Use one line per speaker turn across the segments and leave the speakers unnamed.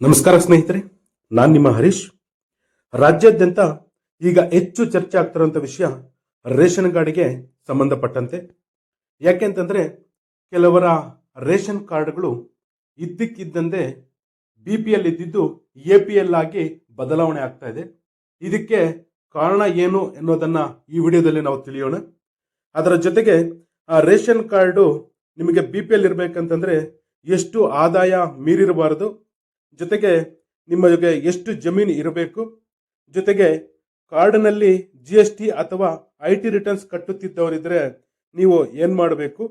ನಮಸ್ಕಾರ ಸ್ನೇಹಿತರೆ, ನಾನು ನಿಮ್ಮ ಹರೀಶ್. ರಾಜ್ಯಾದ್ಯಂತ ಈಗ ಹೆಚ್ಚು ಚರ್ಚೆ ಆಗ್ತಿರುವಂಥ ವಿಷಯ ರೇಷನ್ ಕಾರ್ಡ್ಗೆ ಸಂಬಂಧಪಟ್ಟಂತೆ. ಯಾಕೆಂತಂದ್ರೆ ಕೆಲವರ ರೇಷನ್ ಕಾರ್ಡ್ಗಳು ಇದ್ದಕ್ಕಿದ್ದಂತೆ BPL ಇದ್ದಿದ್ದು APL ಆಗಿ ಬದಲಾವಣೆ ಆಗ್ತಾ ಇದೆ. ಇದಕ್ಕೆ ಕಾರಣ ಏನು ಎನ್ನುವುದನ್ನ ಈ ವಿಡಿಯೋದಲ್ಲಿ ನಾವು ತಿಳಿಯೋಣ. ಅದರ ಜೊತೆಗೆ ಆ ರೇಷನ್ ಕಾರ್ಡು ನಿಮಗೆ BPL ಇರಬೇಕಂತಂದ್ರೆ ಎಷ್ಟು ಆದಾಯ ಮೀರಿರಬಾರದು, ಜೊತೆಗೆ ನಿಮಗೆ ಎಷ್ಟು ಜಮೀನು ಇರಬೇಕು, ಜೊತೆಗೆ ಕಾರ್ಡ್ನಲ್ಲಿ GST ಅಥವಾ IT ರಿಟರ್ನ್ಸ್ ಕಟ್ಟುತ್ತಿದ್ದವರಿದ್ರೆ ನೀವು ಏನು ಮಾಡಬೇಕು,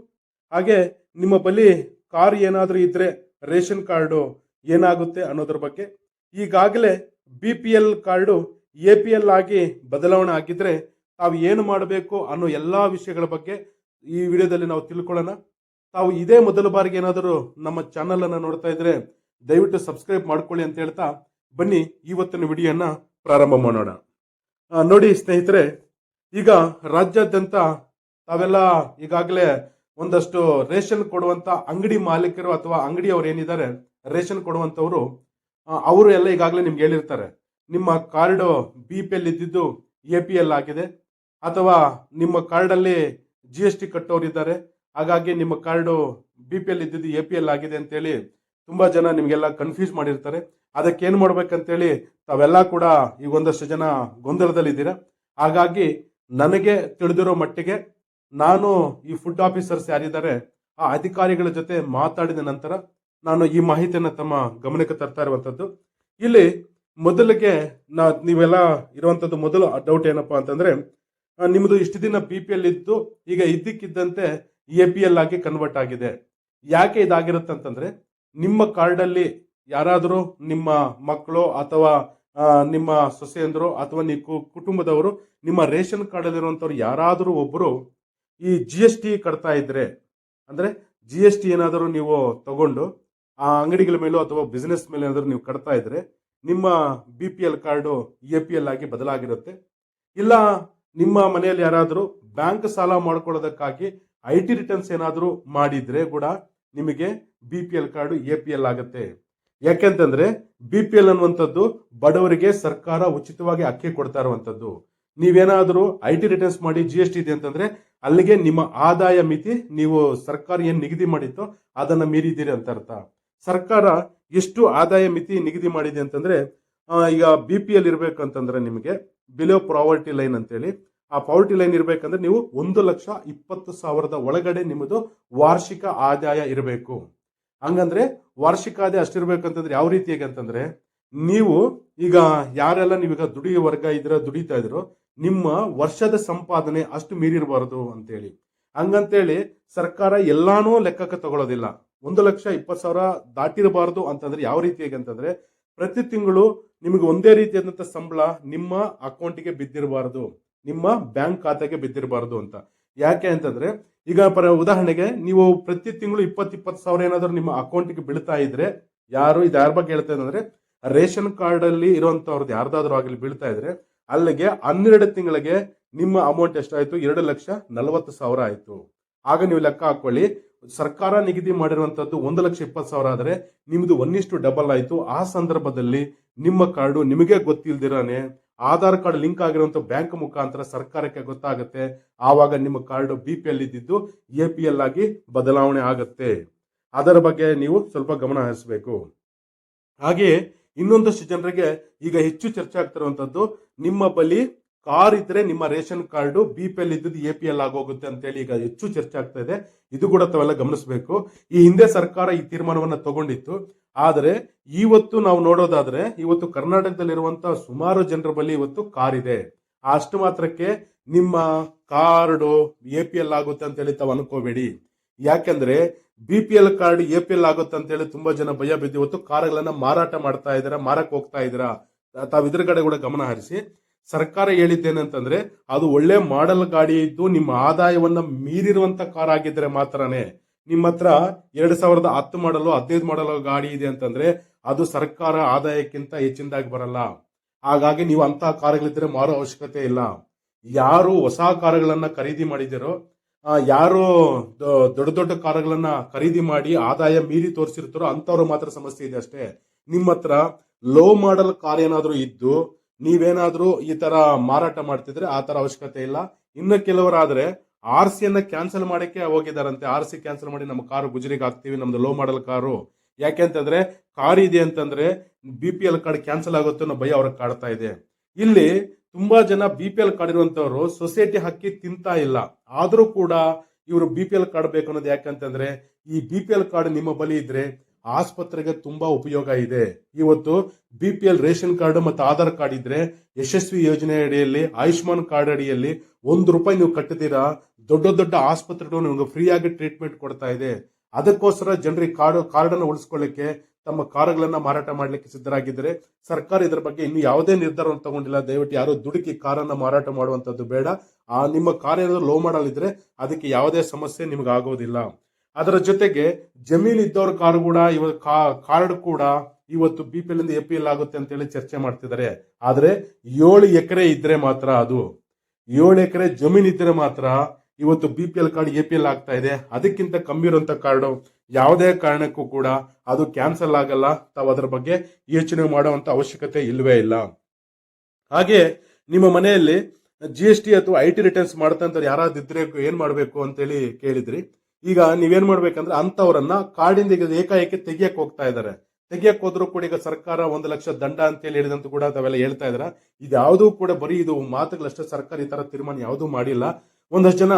ಹಾಗೆ ನಿಮ್ಮ ಬಳಿ ಕಾರ್ ಏನಾದರೂ ಇದ್ರೆ ರೇಷನ್ ಕಾರ್ಡು ಏನಾಗುತ್ತೆ ಅನ್ನೋದ್ರ ಬಗ್ಗೆ, ಈಗಾಗಲೇ BPL ಕಾರ್ಡು APL ಆಗಿ ಬದಲಾವಣೆ ಆಗಿದ್ರೆ ತಾವು ಏನು ಮಾಡಬೇಕು ಅನ್ನೋ ಎಲ್ಲಾ ವಿಷಯಗಳ ಬಗ್ಗೆ ಈ ವಿಡಿಯೋದಲ್ಲಿ ನಾವು ತಿಳ್ಕೊಳ್ಳೋಣ. ತಾವು ಇದೇ ಮೊದಲ ಬಾರಿಗೆ ಏನಾದರೂ ನಮ್ಮ ಚಾನಲ್ ಅನ್ನು ನೋಡ್ತಾ ಇದ್ರೆ ದಯವಿಟ್ಟು ಸಬ್ಸ್ಕ್ರೈಬ್ ಮಾಡ್ಕೊಳ್ಳಿ ಅಂತ ಹೇಳ್ತಾ ಬನ್ನಿ ಇವತ್ತಿನ ವಿಡಿಯೋನ ಪ್ರಾರಂಭ ಮಾಡೋಣ. ನೋಡಿ ಸ್ನೇಹಿತರೆ, ಈಗ ರಾಜ್ಯಾದ್ಯಂತ ತಾವೆಲ್ಲ ಈಗಾಗಲೇ ಒಂದಷ್ಟು ರೇಷನ್ ಕೊಡುವಂತ ಅಂಗಡಿ ಮಾಲೀಕರು ಅಥವಾ ಅಂಗಡಿಯವರು ಏನಿದ್ದಾರೆ ರೇಷನ್ ಕೊಡುವಂತವರು, ಅವರು ಎಲ್ಲ ಈಗಾಗಲೇ ನಿಮ್ಗೆ ಹೇಳಿರ್ತಾರೆ ನಿಮ್ಮ ಕಾರ್ಡು BPL ಇದ್ದಿದ್ದು APL ಆಗಿದೆ, ಅಥವಾ ನಿಮ್ಮ ಕಾರ್ಡಲ್ಲಿ GST ಕಟ್ಟೋರಿದ್ದಾರೆ, ಹಾಗಾಗಿ ನಿಮ್ಮ ಕಾರ್ಡು BPL ಇದ್ದಿದ್ದು APL ಆಗಿದೆ ಅಂತೇಳಿ ತುಂಬಾ ಜನ ನಿಮ್ಗೆಲ್ಲ ಕನ್ಫ್ಯೂಸ್ ಮಾಡಿರ್ತಾರೆ. ಅದಕ್ಕೆ ಏನ್ ಮಾಡ್ಬೇಕಂತೇಳಿ ತಾವೆಲ್ಲ ಕೂಡ ಈಗ ಒಂದಷ್ಟು ಜನ ಗೊಂದಲದಲ್ಲಿದ್ದೀರಾ. ಹಾಗಾಗಿ ನನಗೆ ತಿಳಿದಿರೋ ಮಟ್ಟಿಗೆ ನಾನು ಈ ಫುಡ್ ಆಫೀಸರ್ಸ್ ಯಾರಿದ್ದಾರೆ ಆ ಅಧಿಕಾರಿಗಳ ಜೊತೆ ಮಾತಾಡಿದ ನಂತರ ನಾನು ಈ ಮಾಹಿತಿಯನ್ನು ತಮ್ಮ ಗಮನಕ್ಕೆ ತರ್ತಾ ಇರುವಂತದ್ದು. ಇಲ್ಲಿ ಮೊದಲಿಗೆ ನೀವೆಲ್ಲ ಇರುವಂತದ್ದು ಮೊದಲು ಡೌಟ್ ಏನಪ್ಪಾ ಅಂತಂದ್ರೆ, ನಿಮ್ದು ಇಷ್ಟು ದಿನ BPL ಇದ್ದು ಈಗ ಇದ್ದಕ್ಕಿದ್ದಂತೆ APL ಆಗಿ ಕನ್ವರ್ಟ್ ಆಗಿದೆ. ಯಾಕೆ ಇದಾಗಿರುತ್ತೆ ಅಂತಂದ್ರೆ, ನಿಮ್ಮ ಕಾರ್ಡಲ್ಲಿ ಯಾರಾದರೂ ನಿಮ್ಮ ಮಕ್ಕಳು ಅಥವಾ ನಿಮ್ಮ ಸೊಸೆಯಂದರು ಅಥವಾ ನೀವು ಕುಟುಂಬದವರು ನಿಮ್ಮ ರೇಷನ್ ಕಾರ್ಡಲ್ಲಿರುವಂಥವ್ರು ಯಾರಾದರೂ ಒಬ್ಬರು ಈ GST ಕಟ್ತಾ ಇದ್ರೆ, ಅಂದ್ರೆ GST ಏನಾದರೂ ನೀವು ತಗೊಂಡು ಆ ಅಂಗಡಿಗಳ ಮೇಲೂ ಅಥವಾ ಬಿಸ್ನೆಸ್ ಮೇಲೆ ಏನಾದರೂ ನೀವು ಕಟ್ತಾ ಇದ್ರೆ ನಿಮ್ಮ BPL ಕಾರ್ಡು APL ಆಗಿ ಬದಲಾಗಿರುತ್ತೆ. ಇಲ್ಲ ನಿಮ್ಮ ಮನೆಯಲ್ಲಿ ಯಾರಾದರೂ ಬ್ಯಾಂಕ್ ಸಾಲ ಮಾಡ್ಕೊಳ್ಳೋದಕ್ಕಾಗಿ IT ರಿಟರ್ನ್ಸ್ ಏನಾದರೂ ಮಾಡಿದ್ರೆ ಕೂಡ ನಿಮಗೆ BPL ಕಾರ್ಡು APL ಆಗುತ್ತೆ. ಯಾಕೆಂತಂದ್ರೆ BPL ಅನ್ನುವಂಥದ್ದು ಬಡವರಿಗೆ ಸರ್ಕಾರ ಉಚಿತವಾಗಿ ಅಕ್ಕಿ ಕೊಡ್ತಾ ಇರುವಂತದ್ದು. ನೀವೇನಾದರೂ IT ರಿಟರ್ನ್ಸ್ ಮಾಡಿ GST ಇದೆ ಅಂತಂದ್ರೆ ಅಲ್ಲಿಗೆ ನಿಮ್ಮ ಆದಾಯ ಮಿತಿ ನೀವು ಸರ್ಕಾರ ಏನ್ ನಿಗದಿ ಮಾಡಿತ್ತೋ ಅದನ್ನ ಮೀರಿದ್ದೀರಿ ಅಂತ ಅರ್ಥ. ಸರ್ಕಾರ ಎಷ್ಟು ಆದಾಯ ಮಿತಿ ನಿಗದಿ ಮಾಡಿದೆ ಅಂತಂದ್ರೆ, ಈಗ BPL ಇರ್ಬೇಕಂತಂದ್ರೆ ನಿಮಗೆ ಬಿಲೋ ಪಾವರ್ಟಿ ಲೈನ್ ಅಂತೇಳಿ, ಆ ಪಾವರ್ಟಿ ಲೈನ್ ಇರ್ಬೇಕಂದ್ರೆ ನೀವು 1,20,000 ಒಳಗಡೆ ನಿಮ್ಮದು ವಾರ್ಷಿಕ ಆದಾಯ ಇರಬೇಕು. ಹಂಗಂದ್ರೆ ವಾರ್ಷಿಕ ಆದಾಯ ಅಷ್ಟಿರ್ಬೇಕಂತಂದ್ರೆ ಯಾವ ರೀತಿಯಾಗಿ ಅಂತಂದ್ರೆ, ನೀವು ಈಗ ಯಾರೆಲ್ಲ ನೀವೀಗ ದುಡಿಯೋ ವರ್ಗ ದುಡಿತಾ ಇದ್ರು ನಿಮ್ಮ ವರ್ಷದ ಸಂಪಾದನೆ ಅಷ್ಟು ಮೀರಿರಬಾರದು ಅಂತೇಳಿ. ಹಂಗಂತೇಳಿ ಸರ್ಕಾರ ಎಲ್ಲಾನು ಲೆಕ್ಕಕ್ಕೆ ತಗೊಳ್ಳೋದಿಲ್ಲ. 1,20,000 ದಾಟಿರಬಾರದು ಅಂತಂದ್ರೆ ಯಾವ ರೀತಿಯಾಗಿ ಅಂತಂದ್ರೆ, ಪ್ರತಿ ತಿಂಗಳು ನಿಮಗೆ ಒಂದೇ ರೀತಿಯಾದಂತ ಸಂಬಳ ನಿಮ್ಮ ಅಕೌಂಟಿಗೆ ಬಿದ್ದಿರಬಾರದು, ನಿಮ್ಮ ಬ್ಯಾಂಕ್ ಖಾತೆಗೆ ಬಿದ್ದಿರಬಾರದು ಅಂತ. ಯಾಕೆ ಅಂತಂದ್ರೆ, ಈಗ ಉದಾಹರಣೆಗೆ ನೀವು ಪ್ರತಿ ತಿಂಗಳು 20,000 ಏನಾದರೂ ನಿಮ್ಮ ಅಕೌಂಟ್ಗೆ ಬೀಳ್ತಾ ಇದ್ರೆ, ಇದು ಯಾರ ಬಗ್ಗೆ ಹೇಳ್ತಾ ಇದ್ರೆ ರೇಷನ್ ಕಾರ್ಡ್ ಅಲ್ಲಿ ಇರುವಂತವ್ರದ್ದು ಯಾರ್ದಾದ್ರೂ ಆಗಲಿ ಬೀಳ್ತಾ ಇದ್ರೆ ಅಲ್ಲಿಗೆ 12 ತಿಂಗಳಿಗೆ ನಿಮ್ಮ ಅಮೌಂಟ್ ಎಷ್ಟಾಯ್ತು? 2,40,000 ಆಯ್ತು. ಆಗ ನೀವು ಲೆಕ್ಕ ಹಾಕೊಳ್ಳಿ, ಸರ್ಕಾರ ನಿಗದಿ ಮಾಡಿರುವಂತದ್ದು 1,20,000 ಆದ್ರೆ ನಿಮ್ದು 1:2 ಆಯ್ತು. ಆ ಸಂದರ್ಭದಲ್ಲಿ ನಿಮ್ಮ ಕಾರ್ಡು ನಿಮಗೆ ಗೊತ್ತಿಲ್ದಿರಾನೆ ಆಧಾರ್ ಕಾರ್ಡ್ ಲಿಂಕ್ ಆಗಿರುವಂತ ಬ್ಯಾಂಕ್ ಮುಖಾಂತರ ಸರ್ಕಾರಕ್ಕೆ ಗೊತ್ತಾಗುತ್ತೆ. ಆವಾಗ ನಿಮ್ಮ ಕಾರ್ಡು BPL ಇದ್ದಿದ್ದು APL ಆಗಿ ಬದಲಾವಣೆ ಆಗುತ್ತೆ. ಅದರ ಬಗ್ಗೆ ನೀವು ಸ್ವಲ್ಪ ಗಮನ ಹರಿಸಬೇಕು. ಹಾಗೆಯೇ ಇನ್ನೊಂದಷ್ಟು ಜನರಿಗೆ ಈಗ ಹೆಚ್ಚು ಚರ್ಚೆ ಆಗ್ತಿರುವಂತದ್ದು, ನಿಮ್ಮ ಬಳಿ ಕಾರ್ ಇದ್ರೆ ನಿಮ್ಮ ರೇಷನ್ ಕಾರ್ಡು BPL ಇದ್ದದ್ದು APL ಆಗೋಗುತ್ತೆ ಅಂತೇಳಿ ಈಗ ಹೆಚ್ಚು ಚರ್ಚೆ ಆಗ್ತಾ ಇದೆ. ಇದು ಕೂಡ ತಾವೆಲ್ಲ ಗಮನಿಸಬೇಕು. ಈ ಹಿಂದೆ ಸರ್ಕಾರ ಈ ತೀರ್ಮಾನವನ್ನ ತಗೊಂಡಿತ್ತು. ಆದರೆ ಇವತ್ತು ನಾವು ನೋಡೋದಾದ್ರೆ ಇವತ್ತು ಕರ್ನಾಟಕದಲ್ಲಿರುವಂತಹ ಸುಮಾರು ಜನರ ಬಳಿ ಇವತ್ತು ಕಾರ್ ಇದೆ. ಅಷ್ಟು ಮಾತ್ರಕ್ಕೆ ನಿಮ್ಮ ಕಾರ್ಡು APL ಆಗುತ್ತೆ ಅಂತೇಳಿ ತಾವು ಅನ್ಕೋಬೇಡಿ. ಯಾಕೆಂದ್ರೆ BPL ಕಾರ್ಡ್ APL ಆಗುತ್ತೆ ಅಂತೇಳಿ ತುಂಬಾ ಜನ ಭಯ ಬಿದ್ದು ಇವತ್ತು ಕಾರ್ಗಳನ್ನ ಮಾರಾಟ ಮಾಡ್ತಾ ಇದಾರೆ, ಮಾರಕ್ ಹೋಗ್ತಾ ಇದ್ದೀರಾ. ತಾವು ಇದ್ರ ಕಡೆ ಕೂಡ ಗಮನ ಹರಿಸಿ. ಸರ್ಕಾರ ಹೇಳಿದ್ದೇನಂತಂದ್ರೆ, ಅದು ಒಳ್ಳೆ ಮಾಡೆಲ್ ಗಾಡಿ ಇದ್ದು ನಿಮ್ಮ ಆದಾಯವನ್ನ ಮೀರಿರುವಂತ ಕಾರ್ ಆಗಿದ್ರೆ ಮಾತ್ರನೇ, ನಿಮ್ಮ ಹತ್ರ 2010 ಮಾಡಲು 15 ಮಾಡಲು ಗಾಡಿ ಇದೆ ಅಂತಂದ್ರೆ ಅದು ಸರ್ಕಾರ ಆದಾಯಕ್ಕಿಂತ ಹೆಚ್ಚಿನದಾಗಿ ಬರಲ್ಲ. ಹಾಗಾಗಿ ನೀವು ಅಂತಹ ಕಾರುಗಳಿದ್ರೆ ಮಾರೋ ಅವಶ್ಯಕತೆ ಇಲ್ಲ. ಯಾರು ಹೊಸ ಕಾರುಗಳನ್ನ ಖರೀದಿ ಮಾಡಿದಿರೋ, ಯಾರು ದೊಡ್ಡ ದೊಡ್ಡ ಕಾರುಗಳನ್ನ ಖರೀದಿ ಮಾಡಿ ಆದಾಯ ಮೀರಿ ತೋರಿಸಿರ್ತಾರೋ ಅಂತವ್ರು ಮಾತ್ರ ಸಮಸ್ಯೆ ಇದೆ ಅಷ್ಟೇ. ನಿಮ್ಮ ಹತ್ರ ಲೋ ಮಾಡೆಲ್ ಕಾರ್ ಏನಾದ್ರೂ ಇದ್ದು ನೀವೇನಾದ್ರೂ ಈ ತರ ಮಾರಾಟ ಮಾಡ್ತಿದ್ರೆ ಆ ತರ ಅವಶ್ಯಕತೆ ಇಲ್ಲ. ಇನ್ನು ಕೆಲವರಾದ್ರೆ RC ಯನ್ನ ಕ್ಯಾನ್ಸಲ್ ಮಾಡಕ್ಕೆ ಹೋಗಿದಾರಂತೆ. RC ಕ್ಯಾನ್ಸಲ್ ಮಾಡಿ ನಮ್ಮ ಕಾರು ಗುಜರಿಗೆ ಹಾಕ್ತಿವಿ, ನಮ್ದು ಲೋ ಮಾಡೆಲ್ ಕಾರು. ಯಾಕೆಂತಂದ್ರೆ ಕಾರ್ ಇದೆ ಅಂತಂದ್ರೆ BPL ಕಾರ್ಡ್ ಕ್ಯಾನ್ಸಲ್ ಆಗುತ್ತೆ ಅನ್ನೋ ಭಯ ಅವ್ರಿಗೆ ಕಾಡ್ತಾ ಇದೆ. ಇಲ್ಲಿ ತುಂಬಾ ಜನ BPL ಕಾರ್ಡ್ ಇರುವಂತವ್ರು ಸೊಸೈಟಿ ಹಕ್ಕಿ ತಿಂತಾ ಇಲ್ಲ, ಆದ್ರೂ ಕೂಡ ಇವರು BPL ಕಾರ್ಡ್ ಬೇಕು ಅನ್ನೋದು ಯಾಕಂತಂದ್ರೆ ಈ BPL ಕಾರ್ಡ್ ನಿಮ್ಮ ಬಳಿ ಇದ್ರೆ ಆಸ್ಪತ್ರೆಗೆ ತುಂಬಾ ಉಪಯೋಗ ಇದೆ. ಇವತ್ತು BPL ರೇಷನ್ ಕಾರ್ಡ್ ಮತ್ತು ಆಧಾರ್ ಕಾರ್ಡ್ ಇದ್ರೆ ಯಶಸ್ವಿ ಯೋಜನೆ ಅಡಿಯಲ್ಲಿ, ಆಯುಷ್ಮಾನ್ ಕಾರ್ಡ್ ಅಡಿಯಲ್ಲಿ ₹1 ನೀವು ಕಟ್ಟಿದೀರಾ, ದೊಡ್ಡ ದೊಡ್ಡ ಆಸ್ಪತ್ರೆಗಳು ನಿಮಗೆ ಫ್ರೀ ಆಗಿ ಟ್ರೀಟ್ಮೆಂಟ್ ಕೊಡ್ತಾ ಇದೆ. ಅದಕ್ಕೋಸ್ಕರ ಜನರಿಗೆ ಕಾರ್ಡ್ ಅನ್ನು ಉಳಿಸ್ಕೊಳ್ಳಿಕ್ಕೆ ತಮ್ಮ ಕಾರುಗಳನ್ನ ಮಾರಾಟ ಮಾಡ್ಲಿಕ್ಕೆ ಸಿದ್ಧರಾಗಿದ್ದಾರೆ. ಸರ್ಕಾರ ಇದರ ಬಗ್ಗೆ ಇನ್ನು ಯಾವುದೇ ನಿರ್ಧಾರವನ್ನು ತಗೊಂಡಿಲ್ಲ. ದಯವಿಟ್ಟು ಯಾರು ದುಡುಕಿ ಕಾರನ್ನ ಮಾರಾಟ ಮಾಡುವಂತದ್ದು ಬೇಡ. ನಿಮ್ಮ ಕಾರ್ ಏನಾದ್ರು ಲೋ ಮಾಡಲ್ ಇದ್ರೆ ಅದಕ್ಕೆ ಯಾವುದೇ ಸಮಸ್ಯೆ ನಿಮ್ಗೆ ಆಗೋದಿಲ್ಲ. ಅದರ ಜೊತೆಗೆ ಜಮೀನು ಇದ್ದವ್ರ ಕಾರು ಕೂಡ ಕಾರ್ಡ್ ಕೂಡ ಇವತ್ತು BPL ಇಂದ APL ಆಗುತ್ತೆ ಅಂತ ಹೇಳಿ ಚರ್ಚೆ ಮಾಡ್ತಿದ್ದಾರೆ. ಆದ್ರೆ 7 ಎಕರೆ ಇದ್ರೆ ಮಾತ್ರ, ಅದು 7 ಎಕರೆ ಜಮೀನ್ ಇದ್ರೆ ಮಾತ್ರ ಇವತ್ತು BPL ಕಾರ್ಡ್ APL ಆಗ್ತಾ ಇದೆ. ಅದಕ್ಕಿಂತ ಕಮ್ಮಿ ಇರುವಂತ ಕಾರ್ಡು ಯಾವುದೇ ಕಾರಣಕ್ಕೂ ಕೂಡ ಅದು ಕ್ಯಾನ್ಸಲ್ ಆಗಲ್ಲ. ತಾವು ಅದರ ಬಗ್ಗೆ ಯೋಚನೆ ಮಾಡುವಂತ ಅವಶ್ಯಕತೆ ಇಲ್ವೇ ಇಲ್ಲ. ಹಾಗೆ ನಿಮ್ಮ ಮನೆಯಲ್ಲಿ GST ಅಥವಾ IT ರಿಟರ್ನ್ಸ್ ಮಾಡ್ತಂತ ಯಾರಾದ್ರೂ ಇದ್ರೆ ಏನ್ ಮಾಡ್ಬೇಕು ಅಂತೇಳಿ ಕೇಳಿದ್ರಿ. ಈಗ ನೀವೇನ್ ಮಾಡ್ಬೇಕಂದ್ರೆ ಅಂತವರನ್ನ ಕಾರ್ಡಿಂದ ಏಕಾಏಕಿ ತೆಗಿಯಕ್ ಹೋಗ್ತಾ ಇದಾರೆ. ತೆಗಿಯಕ್ ಹೋದ್ರು ಕೂಡ ಈಗ ಸರ್ಕಾರ 1 ಲಕ್ಷ ದಂಡ ಅಂತೇಳಿ ಹೇಳಿದಂತೂ ಕೂಡ ತಾವೆಲ್ಲ ಹೇಳ್ತಾ ಇದ್ರ. ಇದ್ಯಾವುದೂ ಕೂಡ ಬರೀ ಇದು ಮಾತುಗಳಷ್ಟೇ. ಸರ್ಕಾರ ಈ ತರ ತೀರ್ಮಾನ ಯಾವುದೂ ಮಾಡಿಲ್ಲ. ಒಂದಷ್ಟು ಜನ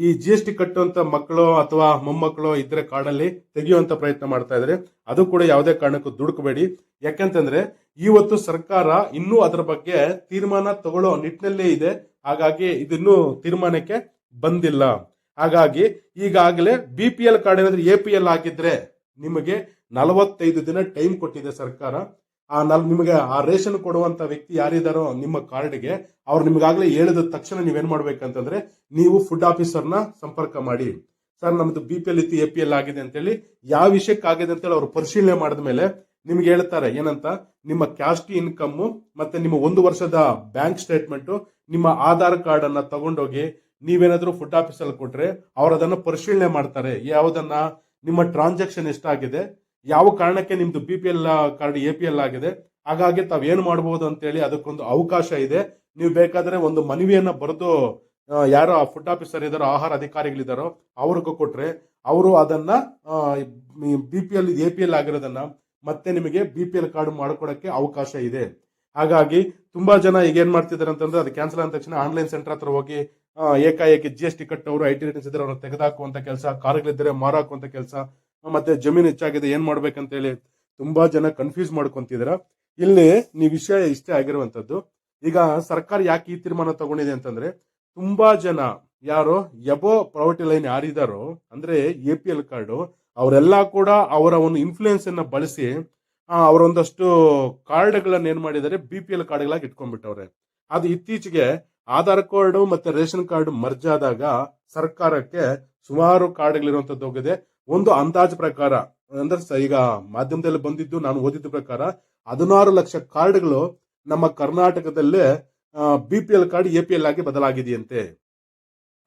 ಈ GST ಕಟ್ಟುವಂತ ಮಕ್ಕಳು ಅಥವಾ ಮೊಮ್ಮಕ್ಕಳು ಇದ್ರೆ ಕಾರ್ಡಲ್ಲಿ ತೆಗೆಯುವಂತ ಪ್ರಯತ್ನ ಮಾಡ್ತಾ ಇದ್ದಾರೆ. ಅದು ಕೂಡ ಯಾವುದೇ ಕಾರಣಕ್ಕೂ ದುಡುಕಬೇಡಿ. ಯಾಕಂತಂದ್ರೆ ಇವತ್ತು ಸರ್ಕಾರ ಇನ್ನೂ ಅದರ ಬಗ್ಗೆ ತೀರ್ಮಾನ ತಗೊಳ್ಳೋ ನಿಟ್ಟಿನಲ್ಲೇ ಇದೆ. ಹಾಗಾಗಿ ಇದನ್ನು ತೀರ್ಮಾನಕ್ಕೆ ಬಂದಿಲ್ಲ. ಹಾಗಾಗಿ ಈಗಾಗಲೇ BPL ಕಾರ್ಡ್ ಏನಾದ್ರೂ APL ಆಗಿದ್ರೆ ನಿಮಗೆ 45 ದಿನ ಟೈಮ್ ಕೊಟ್ಟಿದೆ ಸರ್ಕಾರ. ನಿಮಗೆ ಆ ರೇಷನ್ ಕೊಡುವಂತ ವ್ಯಕ್ತಿ ಯಾರಿದಾರೋ ನಿಮ್ಮ ಕಾರ್ಡ್ಗೆ ಅವ್ರು ನಿಮ್ಗಾಗ್ಲೇ ಹೇಳಿದ ತಕ್ಷಣ ನೀವೇನ್ ಮಾಡ್ಬೇಕಂತಂದ್ರೆ ನೀವು ಫುಡ್ ಆಫೀಸರ್ನ ಸಂಪರ್ಕ ಮಾಡಿ. ಸರ್ ನಮ್ದು BPL ಇತ್ತು APL ಆಗಿದೆ ಅಂತೇಳಿ, ಯಾವ ವಿಷಯಕ್ಕೆ ಆಗಿದೆ ಅಂತೇಳಿ ಅವ್ರು ಪರಿಶೀಲನೆ ಮಾಡಿದ ಮೇಲೆ ನಿಮ್ಗೆ ಹೇಳ್ತಾರೆ ಏನಂತ. ನಿಮ್ಮ ಕ್ಯಾಸ್ಟ್ ಇನ್ಕಮ್ ಮತ್ತೆ ನಿಮ್ಮ 1 ವರ್ಷದ ಬ್ಯಾಂಕ್ ಸ್ಟೇಟ್ಮೆಂಟ್, ನಿಮ್ಮ ಆಧಾರ್ ಕಾರ್ಡ್ ಅನ್ನ ತಗೊಂಡೋಗಿ ನೀವೇನಾದ್ರೂ ಫುಡ್ ಆಫೀಸಲ್ಲಿ ಕೊಟ್ರೆ ಅವ್ರು ಅದನ್ನ ಪರಿಶೀಲನೆ ಮಾಡ್ತಾರೆ. ಯಾವುದನ್ನ ನಿಮ್ಮ ಟ್ರಾನ್ಸಾಕ್ಷನ್ ಎಷ್ಟಾಗಿದೆ, ಯಾವ ಕಾರಣಕ್ಕೆ ನಿಮ್ದು BPL ಕಾರ್ಡ್ APL ಆಗಿದೆ. ಹಾಗಾಗಿ ತಾವೇನು ಮಾಡಬಹುದು ಅಂತೇಳಿ ಅದಕ್ಕೊಂದು ಅವಕಾಶ ಇದೆ. ನೀವು ಬೇಕಾದ್ರೆ ಒಂದು ಮನವಿಯನ್ನ ಬರೆದು ಯಾರೋ ಫುಡ್ ಆಫೀಸರ್ ಇದಾರೋ, ಆಹಾರ ಅಧಿಕಾರಿಗಳಿದಾರೋ ಅವ್ರಿಗೂ ಕೊಟ್ರೆ ಅವರು ಅದನ್ನ BPL APL ಆಗಿರೋದನ್ನ ಮತ್ತೆ ನಿಮಗೆ BPL ಕಾರ್ಡ್ ಮಾಡ್ಕೊಡಕ್ಕೆ ಅವಕಾಶ ಇದೆ. ಹಾಗಾಗಿ ತುಂಬಾ ಜನ ಈಗ ಏನ್ ಮಾಡ್ತಿದ್ದಾರೆ ಅಂತಂದ್ರೆ ಅದು ಕ್ಯಾನ್ಸಲ್ ಆದ ತಕ್ಷಣ ಆನ್ಲೈನ್ ಸೆಂಟರ್ ಹತ್ರ ಹೋಗಿ ಏಕಾಏಕಿ GST ಕಟ್ಟವರು IT ರಿಟರ್ನ್ಸ್ ಇದ್ರೆ ಅವ್ರನ್ನ ತೆಗೆದಾಕುವಂತ ಕೆಲಸ, ಕಾರುಗಳಿದ್ರೆ ಮಾರಾಕುವಂತ ಕೆಲಸ, ಮತ್ತೆ ಜಮೀನು ಹೆಚ್ಚಾಗಿದೆ ಏನ್ ಮಾಡ್ಬೇಕಂತ ಹೇಳಿ ತುಂಬಾ ಜನ ಕನ್ಫ್ಯೂಸ್ ಮಾಡ್ಕೊಂತಿದಾರ. ಇಲ್ಲಿ ನೀವು ವಿಷಯ ಇಷ್ಟೇ ಆಗಿರುವಂತದ್ದು. ಈಗ ಸರ್ಕಾರ ಯಾಕೆ ಈ ತೀರ್ಮಾನ ತಗೊಂಡಿದೆ ಅಂತಂದ್ರೆ ತುಂಬಾ ಜನ ಯಾರು ಎಬೋ ಪ್ರಾವರ್ಟಿ ಲೈನ್ ಯಾರಿದಾರೋ ಅಂದ್ರೆ APL ಕಾರ್ಡು ಅವರೆಲ್ಲ ಕೂಡ ಅವರ ಒಂದು ಇನ್ಫ್ಲೂಯೆನ್ಸ್ ಅನ್ನ ಬಳಸಿ ಅವರೊಂದಷ್ಟು ಕಾರ್ಡ್ಗಳನ್ನ ಏನ್ ಮಾಡಿದ್ದಾರೆ BPL ಕಾರ್ಡ್ಗಳಾಗಿ ಇಟ್ಕೊಂಡ್ಬಿಟ್ಟವ್ರೆ. ಅದು ಇತ್ತೀಚೆಗೆ ಆಧಾರ್ ಕಾರ್ಡ್ ಮತ್ತೆ ರೇಷನ್ ಕಾರ್ಡ್ ಮರ್ಜ್ ಆದಾಗ ಸರ್ಕಾರಕ್ಕೆ ಸುಮಾರು ಕಾರ್ಡ್ಗಳಿರುವಂತದ್ದು ಹೋಗಿದೆ. ಒಂದು ಅಂದಾಜು ಪ್ರಕಾರ ಅಂದ್ರೆ ಈಗ ಮಾಧ್ಯಮದಲ್ಲಿ ಬಂದಿದ್ದು ನಾನು ಓದಿದ ಪ್ರಕಾರ 16 ಲಕ್ಷ ಕಾರ್ಡ್ಗಳು ನಮ್ಮ ಕರ್ನಾಟಕದಲ್ಲೇ BPL ಕಾರ್ಡ್ APL ಆಗಿ ಬದಲಾಗಿದೆಯಂತೆ.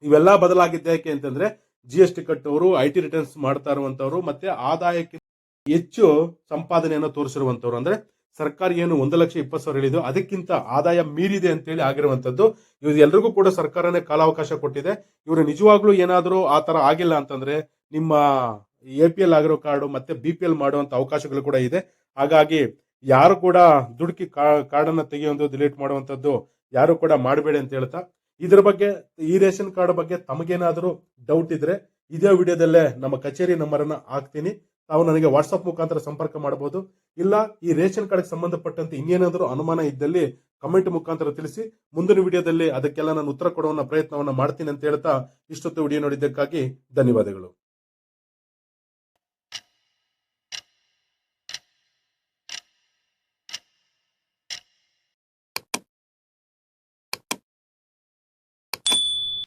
ಇವೆಲ್ಲ ಬದಲಾಗಿದ್ದ ಯಾಕೆ ಅಂತಂದ್ರೆ GST ಕಟ್ಟೋರು, IT ರಿಟರ್ನ್ಸ್ ಮಾಡ್ತಾ ಇರುವಂತವ್ರು ಮತ್ತೆ ಆದಾಯಕ್ಕೆ ಹೆಚ್ಚು ಸಂಪಾದನೆಯನ್ನು ತೋರಿಸಿರುವಂತವ್ರು, ಅಂದ್ರೆ ಸರ್ಕಾರ ಏನು 1,20,000 ಹೇಳಿದ್ರು ಅದಕ್ಕಿಂತ ಆದಾಯ ಮೀರಿದೆ ಅಂತೇಳಿ ಆಗಿರುವಂತದ್ದು. ಇವ್ರು ಎಲ್ರಿಗೂ ಕೂಡ ಸರ್ಕಾರನೇ ಕಾಲಾವಕಾಶ ಕೊಟ್ಟಿದೆ. ಇವರು ನಿಜವಾಗ್ಲೂ ಏನಾದ್ರೂ ಆ ತರ ಆಗಿಲ್ಲ ಅಂತಂದ್ರೆ ನಿಮ್ಮ APL ಆಗಿರೋ ಕಾರ್ಡು ಮತ್ತೆ BPL ಮಾಡುವಂತ ಅವಕಾಶಗಳು ಕೂಡ ಇದೆ. ಹಾಗಾಗಿ ಯಾರು ಕೂಡ ದುಡುಕಿ ಕಾರ್ಡನ್ನ ತೆಗೆಯುವಂಥದ್ದು, ಡಿಲೀಟ್ ಮಾಡುವಂತದ್ದು ಯಾರು ಕೂಡ ಮಾಡಬೇಡಿ ಅಂತ ಹೇಳ್ತಾ, ಇದ್ರ ಬಗ್ಗೆ ಈ ರೇಷನ್ ಕಾರ್ಡ್ ಬಗ್ಗೆ ತಮಗೇನಾದ್ರೂ ಡೌಟ್ ಇದ್ರೆ ಇದೇ ವಿಡಿಯೋದಲ್ಲೇ ನಮ್ಮ ಕಚೇರಿ ನಂಬರ್ ಅನ್ನ ಹಾಕ್ತೀನಿ. ತಾವು ನನಗೆ ವಾಟ್ಸ್ಆಪ್ ಮುಖಾಂತರ ಸಂಪರ್ಕ ಮಾಡಬಹುದು. ಇಲ್ಲ ಈ ರೇಷನ್ ಕಾರ್ಡ್ ಸಂಬಂಧಪಟ್ಟಂತೆ ಇನ್ನೇನಾದರೂ ಅನುಮಾನ ಇದ್ದಲ್ಲಿ ಕಮೆಂಟ್ ಮುಖಾಂತರ ತಿಳಿಸಿ. ಮುಂದಿನ ವಿಡಿಯೋದಲ್ಲಿ ಅದಕ್ಕೆಲ್ಲ ನಾನು ಉತ್ತರ ಕೊಡುವ ಪ್ರಯತ್ನವನ್ನ ಮಾಡ್ತೀನಿ ಅಂತ ಹೇಳ್ತಾ ಇಷ್ಟೊತ್ತು ವಿಡಿಯೋ ನೋಡಿದ್ದಕ್ಕಾಗಿ ಧನ್ಯವಾದಗಳು.